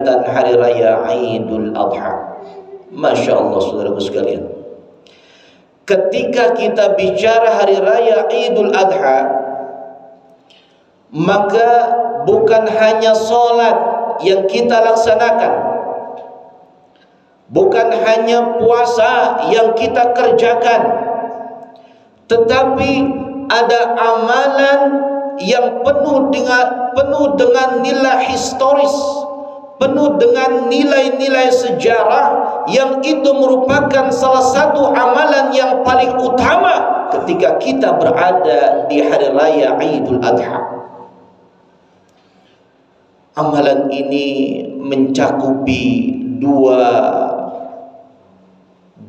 dan hari raya Idul Adha. Masya Allah saudaraku sekalian, ketika kita bicara hari raya Idul Adha, maka bukan hanya sholat yang kita laksanakan, bukan hanya puasa yang kita kerjakan, tetapi ada amalan yang penuh dengan nilai historis, penuh dengan nilai-nilai sejarah, yang itu merupakan salah satu amalan yang paling utama ketika kita berada di hari raya Idul Adha. Amalan ini mencakupi dua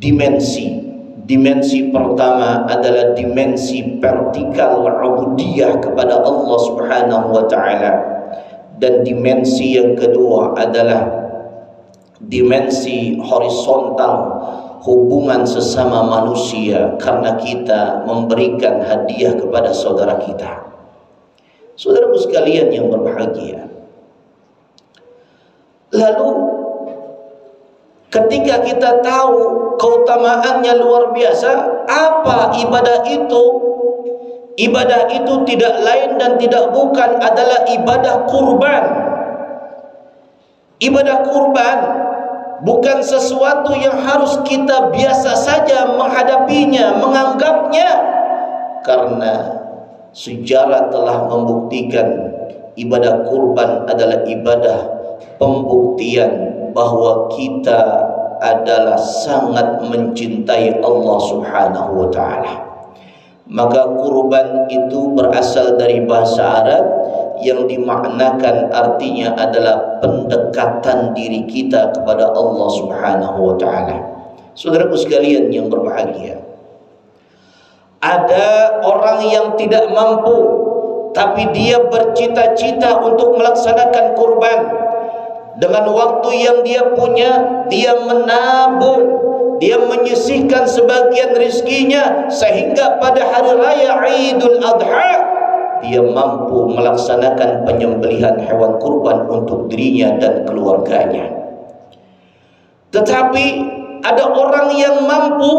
dimensi. Dimensi pertama adalah dimensi vertikal ubudiyah kepada Allah Subhanahu wa taala, dan dimensi yang kedua adalah dimensi horizontal, hubungan sesama manusia karena kita memberikan hadiah kepada saudara kita. Saudaraku sekalian yang berbahagia, lalu ketika kita tahu keutamaannya luar biasa, apa ibadah itu? Ibadah itu tidak lain dan tidak bukan adalah ibadah kurban. Ibadah kurban bukan sesuatu yang harus kita biasa saja menghadapinya, menganggapnya, karena sejarah telah membuktikan ibadah kurban adalah ibadah pembuktian bahwa kita adalah sangat mencintai Allah Subhanahu wa taala. Maka kurban itu berasal dari bahasa Arab yang dimaknakan artinya adalah pendekatan diri kita kepada Allah Subhanahu wa taala. Saudaraku sekalian yang berbahagia, ada orang yang tidak mampu tapi dia bercita-cita untuk melaksanakan kurban. Dengan waktu yang dia punya, dia menabung, dia menyisihkan sebagian rizkinya, sehingga pada hari raya Idul Adha dia mampu melaksanakan penyembelihan hewan kurban untuk dirinya dan keluarganya. Tetapi ada orang yang mampu,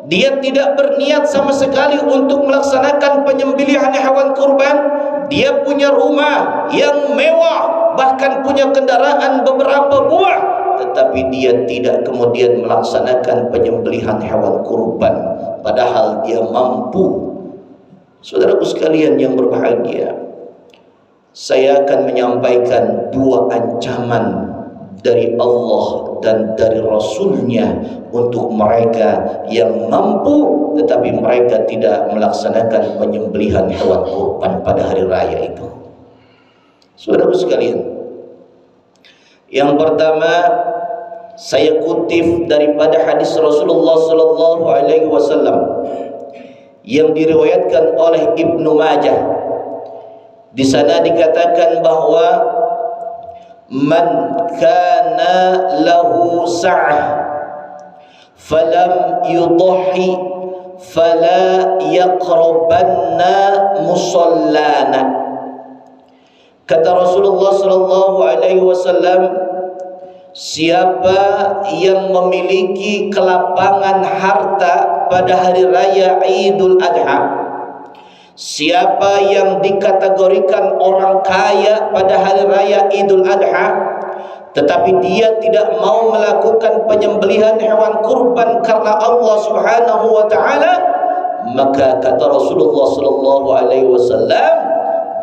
dia tidak berniat sama sekali untuk melaksanakan penyembelihan hewan kurban. Dia punya rumah yang mewah, bahkan punya kendaraan beberapa buah, tetapi dia tidak kemudian melaksanakan penyembelihan hewan kurban, padahal dia mampu. Saudaraku sekalian yang berbahagia, saya akan menyampaikan dua ancaman dari Allah dan dari Rasulnya untuk mereka yang mampu tetapi mereka tidak melaksanakan penyembelihan hewan kurban pada hari raya itu. Saudaraku sekalian, yang pertama saya kutip daripada hadis Rasulullah sallallahu alaihi wasallam yang diriwayatkan oleh Ibnu Majah. Di sana dikatakan bahwa man kana lahu sa'ah falam yudhi fala yaqrabanna musallana. Kata Rasulullah sallallahu alaihi wasallam, siapa yang memiliki kelapangan harta pada hari raya Idul Adha, siapa yang dikategorikan orang kaya pada hari raya Idul Adha, tetapi dia tidak mau melakukan penyembelihan hewan kurban karena Allah Subhanahu wa taala, maka kata Rasulullah sallallahu alaihi wasallam,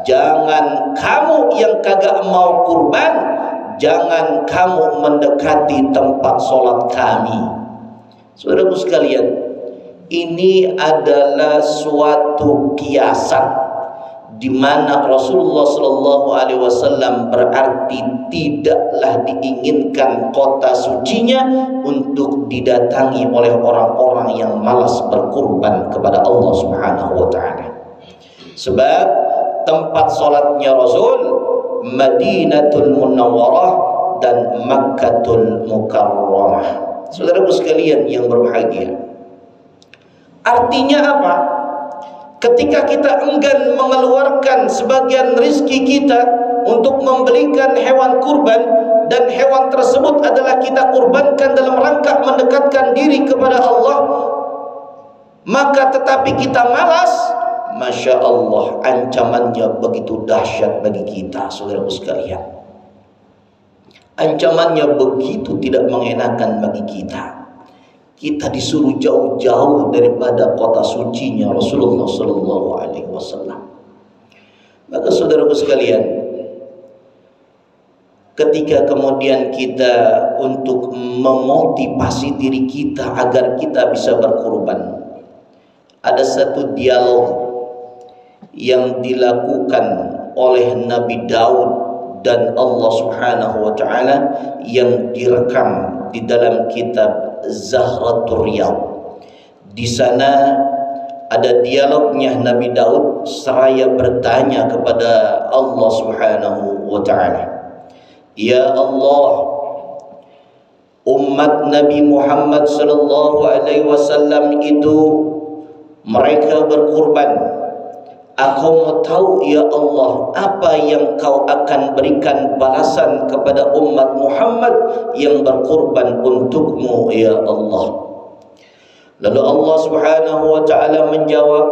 jangan kamu yang kagak mau kurban, jangan kamu mendekati tempat sholat kami. Saudaraku sekalian, ini adalah suatu kiasan di mana Rasulullah sallallahu alaihi wasallam berarti tidaklah diinginkan kota sucinya untuk didatangi oleh orang-orang yang malas berkurban kepada Allah Subhanahu wa taala. Sebab tempat salatnya Rasul Madinatul Munawwarah dan Makkatul Mukarramah. Saudaraku sekalian yang berbahagia, artinya apa? Ketika kita enggan mengeluarkan sebagian rizki kita untuk membelikan hewan kurban, dan hewan tersebut adalah kita kurbankan dalam rangka mendekatkan diri kepada Allah, maka tetapi kita malas, Masya Allah, ancamannya begitu dahsyat bagi kita, saudaraku sekalian. Ancamannya begitu tidak mengenakan bagi kita. Kita disuruh jauh-jauh daripada kota sucinya Rasulullah Sallallahu Alaihi Wasallam. Maka saudaraku sekalian, ketika kemudian kita untuk memotivasi diri kita agar kita bisa berkurban, ada satu dialog yang dilakukan oleh Nabi Daud dan Allah Subhanahu wa Ta'ala yang direkam di dalam kitab Zahratul Riyad. Di sana ada dialognya Nabi Daud seraya bertanya kepada Allah Subhanahu wa Ta'ala, Ya Allah, umat Nabi Muhammad sallallahu alaihi wasallam itu mereka berkurban. Aku mau tahu ya Allah, apa yang kau akan berikan balasan kepada umat Muhammad yang berkurban untukmu ya Allah. Lalu Allah Subhanahu wa Ta'ala menjawab,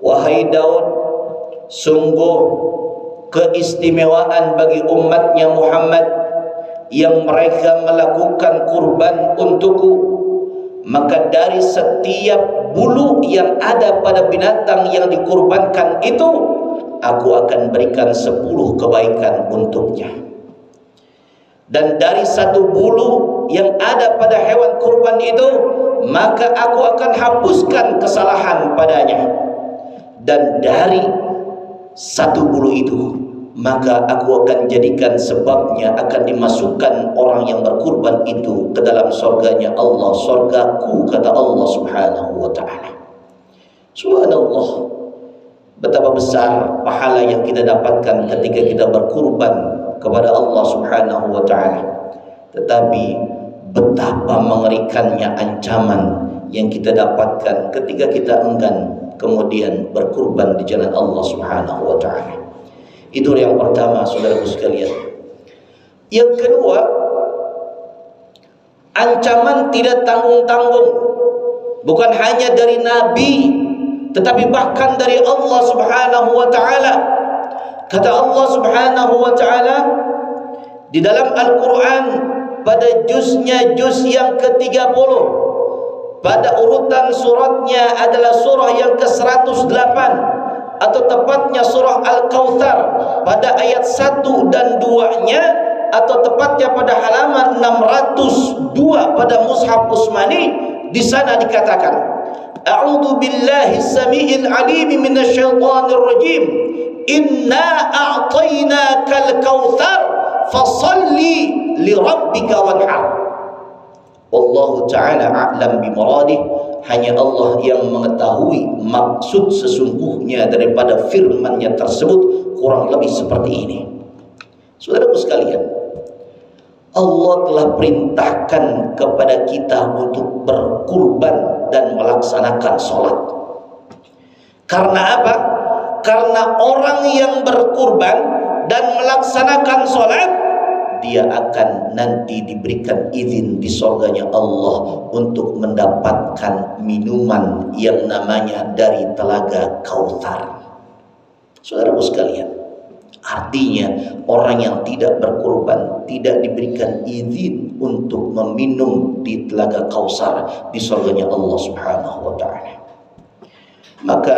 wahai Daud, sungguh keistimewaan bagi umatnya Muhammad yang mereka melakukan kurban untukku. Maka dari setiap bulu yang ada pada binatang yang dikurbankan itu, aku akan berikan 10 kebaikan untuknya. Dan dari satu bulu yang ada pada hewan kurban itu, maka aku akan hapuskan kesalahan padanya. Dan dari satu bulu itu, maka aku akan jadikan sebabnya akan dimasukkan orang yang berkurban itu ke dalam surganya Allah, surgaku, kata Allah Subhanahu wa Ta'ala. Subhanallah, betapa besar pahala yang kita dapatkan ketika kita berkurban kepada Allah Subhanahu wa Ta'ala. Tetapi betapa mengerikannya ancaman yang kita dapatkan ketika kita enggan kemudian berkurban di jalan Allah Subhanahu wa Ta'ala. Itu yang pertama, saudaraku sekalian. Yang kedua, ancaman tidak tanggung-tanggung, bukan hanya dari Nabi, tetapi bahkan dari Allah Subhanahu wa Ta'ala. Kata Allah Subhanahu wa Ta'ala di dalam Al-Quran pada juz yang ke-30, pada urutan suratnya adalah surah yang ke-108, atau tepatnya surah Al-Kautsar pada ayat 1 dan 2-nya, atau tepatnya pada halaman 602 pada Mushaf Utsmani. Di sana dikatakan, A'udzu billahi samii'il 'aliim minasyaitonir rajim. Inna a'tainakal kautsar fashalli lirabbika wanhar. Wallahu ta'ala a'lam bimuradih. Hanya Allah yang mengetahui maksud sesungguhnya daripada firman-Nya tersebut, kurang lebih seperti ini. Saudaraku sekalian, Allah telah perintahkan kepada kita untuk berkurban dan melaksanakan sholat. Karena apa? Karena orang yang berkurban dan melaksanakan sholat, dia akan nanti diberikan izin di surganya Allah untuk mendapatkan minuman yang namanya dari telaga Kautsar. Saudaraku sekalian, artinya orang yang tidak berkurban tidak diberikan izin untuk meminum di telaga Kautsar di surganya Allah Subhanahu wa Ta'ala. Maka